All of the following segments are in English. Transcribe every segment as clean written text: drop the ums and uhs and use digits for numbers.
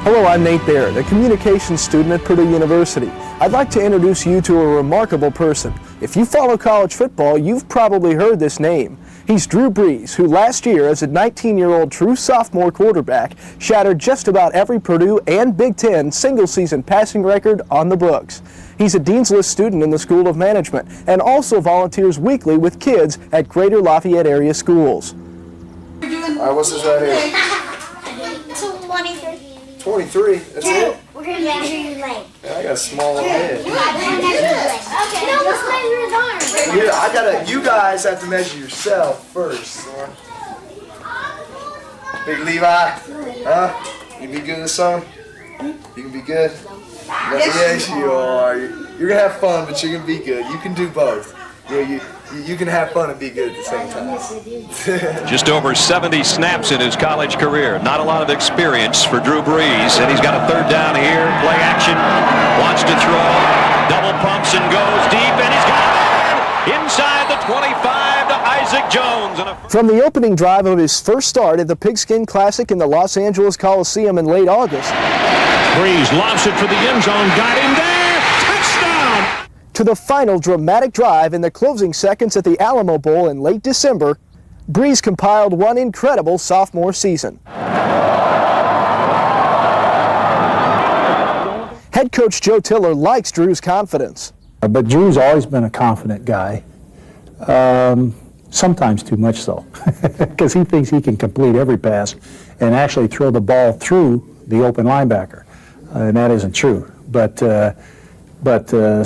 Hello, I'm Nate Baird, a communications student at Purdue University. I'd like to introduce you to a remarkable person. If you follow college football, you've probably heard this name. He's Drew Brees, who last year, as a 19-year-old true sophomore quarterback, shattered just about every Purdue and Big Ten single-season passing record on the books. He's a Dean's List student in the School of Management and also volunteers weekly with kids at Greater Lafayette area schools. All right, what's this right here? 23. 23, that's it? We're going to measure your leg. Yeah, I got a small little head. Okay. No, let's measure his arm. Yeah, you guys have to measure yourself first. Big Levi, huh? You be good in the summer? You can be good? Yes, you are. You're going to have fun, but you're going to be good. You can do both. You can have fun and be good at the same time. Just over 70 snaps in his college career. Not a lot of experience for Drew Brees, and he's got a third down here. Play action, wants to throw, double pumps and goes deep, and he's got it inside the 25 to Isaac Jones. From the opening drive of his first start at the Pigskin Classic in the Los Angeles Coliseum in late August, Brees lobs it for the end zone, got him there, touchdown! To the final dramatic drive in the closing seconds at the Alamo Bowl in late December, Brees compiled one incredible sophomore season. Head coach Joe Tiller likes Drew's confidence. But Drew's always been a confident guy, sometimes too much so, because he thinks he can complete every pass and actually throw the ball through the open linebacker, and that isn't true. But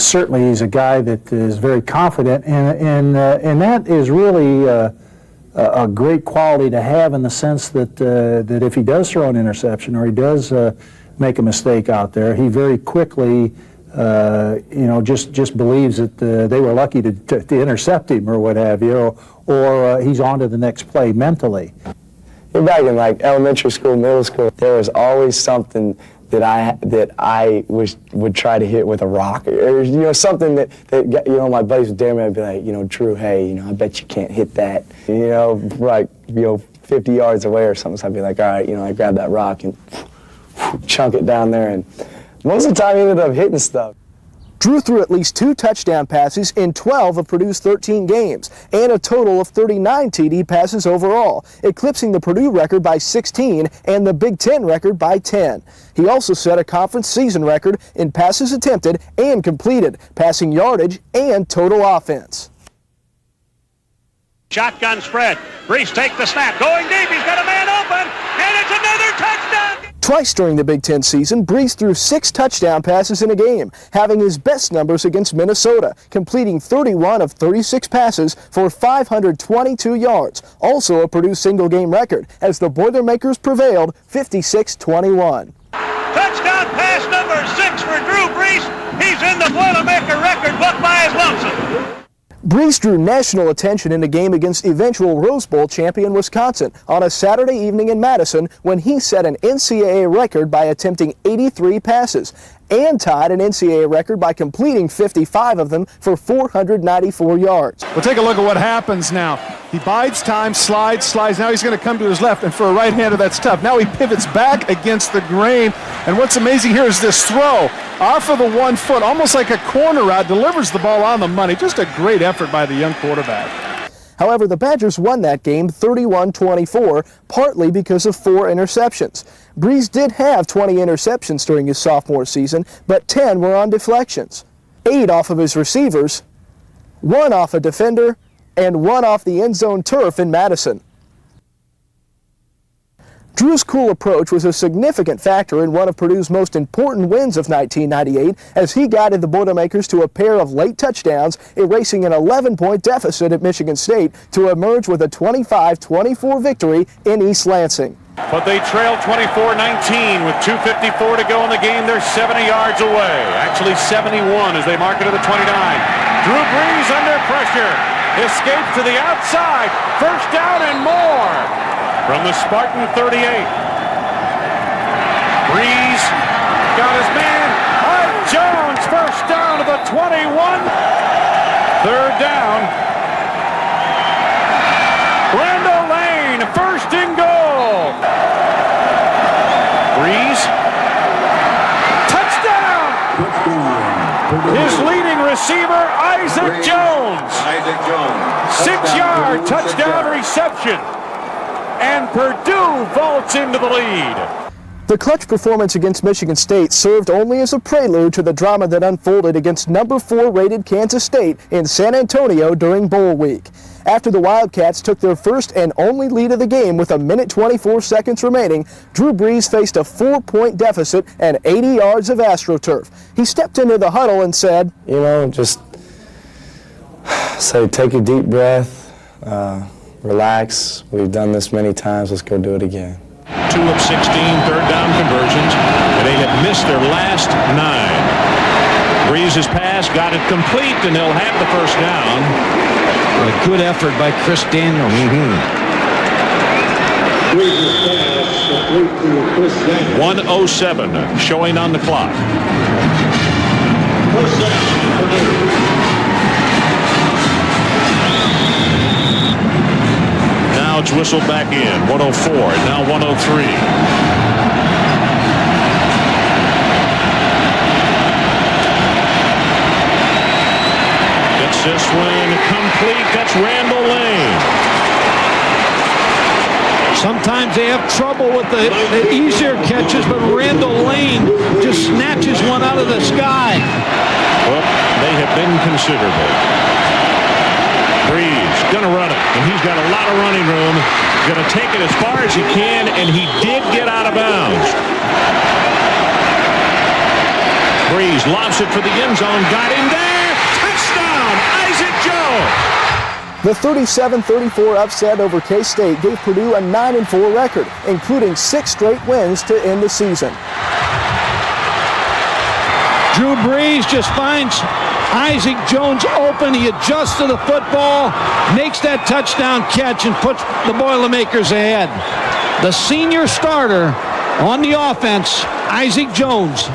certainly he's a guy that is very confident, and that is really a great quality to have, in the sense that that if he does throw an interception or he does make a mistake out there, he very quickly just believes that they were lucky to intercept him or what have you, or he's on to the next play mentally. Back in like elementary school, middle school, there was always something that I would try to hit with a rock, or something that my buddies would dare me. I'd be like, Drew, hey, I bet you can't hit that, like 50 yards away or something. So I'd be like, all right, I grab that rock and chunk it down there, and most of the time he ended up hitting stuff. Drew threw at least 2 touchdown passes in 12 of Purdue's 13 games, and a total of 39 TD passes overall, eclipsing the Purdue record by 16 and the Big Ten record by 10. He also set a conference season record in passes attempted and completed, passing yardage and total offense. Shotgun spread. Brees take the snap. Going deep. He's got a man open. And it's another touchdown. Twice during the Big Ten season, Brees threw 6 touchdown passes in a game, having his best numbers against Minnesota, completing 31 of 36 passes for 522 yards, also a Purdue single-game record, as the Boilermakers prevailed 56-21. Touchdown pass number 6 for Drew Brees. He's in the Boilermaker record book by his lonesome. Brees drew national attention in a game against eventual Rose Bowl champion Wisconsin on a Saturday evening in Madison, when he set an NCAA record by attempting 83 passes and tied an NCAA record by completing 55 of them for 494 yards. We'll take a look at what happens now. He bides time, slides. Now he's going to come to his left, and for a right-hander, that's tough. Now he pivots back against the grain, and what's amazing here is this throw off of the 1 foot, almost like a corner route, delivers the ball on the money. Just a great effort by the young quarterback. However, the Badgers won that game 31-24, partly because of 4 interceptions. Brees did have 20 interceptions during his sophomore season, but 10 were on deflections. 8 off of his receivers, 1 off a defender, and 1 off the end zone turf in Madison. Drew's cool approach was a significant factor in one of Purdue's most important wins of 1998, as he guided the Boilermakers to a pair of late touchdowns, erasing an 11-point deficit at Michigan State to emerge with a 25-24 victory in East Lansing. But they trail 24-19 with 2:54 to go in the game. They're 70 yards away. Actually 71 as they mark it to the 29. Drew Brees under pressure. Escapes to the outside. First down and more from the Spartan 38. Brees got his man. Art Jones first down to the 21. Third down. Randall Lane first and goal. Brees receiver, Isaac Jones. 6-yard touchdown reception. And Purdue vaults into the lead. The clutch performance against Michigan State served only as a prelude to the drama that unfolded against number 4 rated Kansas State in San Antonio during bowl week. After the Wildcats took their first and only lead of the game with 1:24 seconds remaining, Drew Brees faced a 4-point deficit and 80 yards of AstroTurf. He stepped into the huddle and said, You know, just say, take a deep breath, relax. We've done this many times. Let's go do it again. 2 of 16 third down conversions, and they have missed their last 9. Brees' pass got it complete, and they'll have the first down. A good effort by Chris Daniels. 1:07 showing on the clock. Now it's whistled back in. 1:04, now 1:03. Gets this one complete. That's Randall Lane. Sometimes they have trouble with the easier catches, but Randall Lane just snatches one out of the sky. Well, they have been considerable. Brees gonna run it, and he's got a lot of running room. Gonna take it as far as he can, and he did get out of bounds. Brees lobs it for the end zone. Got him there. Touchdown, Isaac Jones. The 37-34 upset over K-State gave Purdue a 9-4 record, including 6 straight wins to end the season. Drew Brees just finds Isaac Jones open. He adjusts to the football, makes that touchdown catch, and puts the Boilermakers ahead. The senior starter on the offense, Isaac Jones.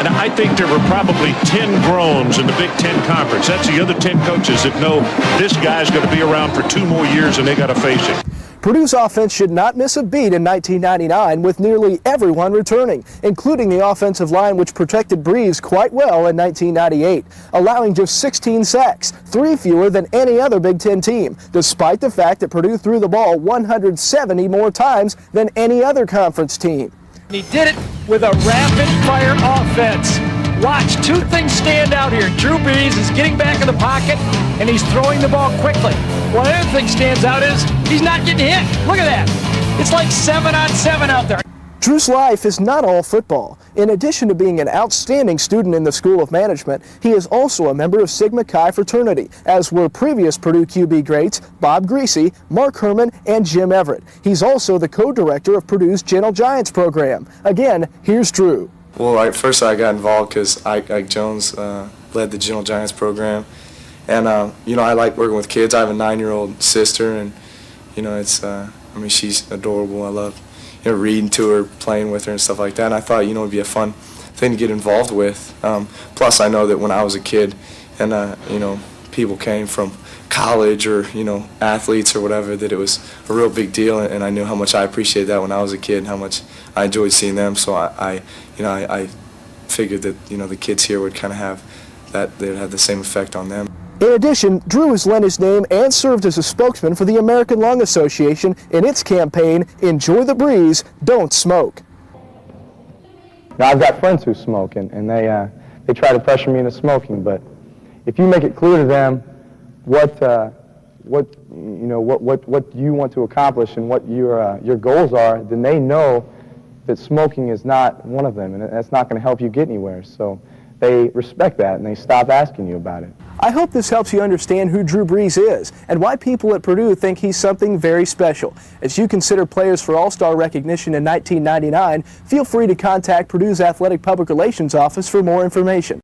And I think there were probably 10 groans in the Big Ten Conference. That's the other 10 coaches that know this guy's going to be around for 2 more years and they got to face him. Purdue's offense should not miss a beat in 1999 with nearly everyone returning, including the offensive line which protected Brees quite well in 1998, allowing just 16 sacks, 3 fewer than any other Big Ten team, despite the fact that Purdue threw the ball 170 more times than any other conference team. He did it with a rapid-fire offense. Watch, 2 things stand out here. Drew Brees is getting back in the pocket, and he's throwing the ball quickly. One other thing stands out is he's not getting hit. Look at that. It's like 7-on-7 out there. Drew's life is not all football. In addition to being an outstanding student in the School of Management, he is also a member of Sigma Chi fraternity, as were previous Purdue QB greats Bob Greasy, Mark Herman, and Jim Everett. He's also the co-director of Purdue's Gentle Giants program. Again, here's Drew. Well, at first I got involved because Ike Jones led the Gentle Giants program. And, you know, I like working with kids. I have a 9-year-old sister, and, you know, it's, I mean, she's adorable. I love, you know, reading to her, playing with her and stuff like that. And I thought, you know, it'd be a fun thing to get involved with. Plus, I know that when I was a kid and, you know, people came from college or, you know, athletes or whatever, that it was a real big deal. And I knew how much I appreciated that when I was a kid and how much I enjoyed seeing them. So I figured that, you know, the kids here would kind of have that, they would have the same effect on them. In addition, Drew has lent his name and served as a spokesman for the American Lung Association in its campaign, Enjoy the Breeze, Don't Smoke. Now, I've got friends who smoke, and they try to pressure me into smoking, but if you make it clear to them what you want to accomplish and what your goals are, then they know that smoking is not one of them, and that's not going to help you get anywhere. So they respect that, and they stop asking you about it. I hope this helps you understand who Drew Brees is and why people at Purdue think he's something very special. As you consider players for All-Star recognition in 1999, feel free to contact Purdue's Athletic Public Relations Office for more information.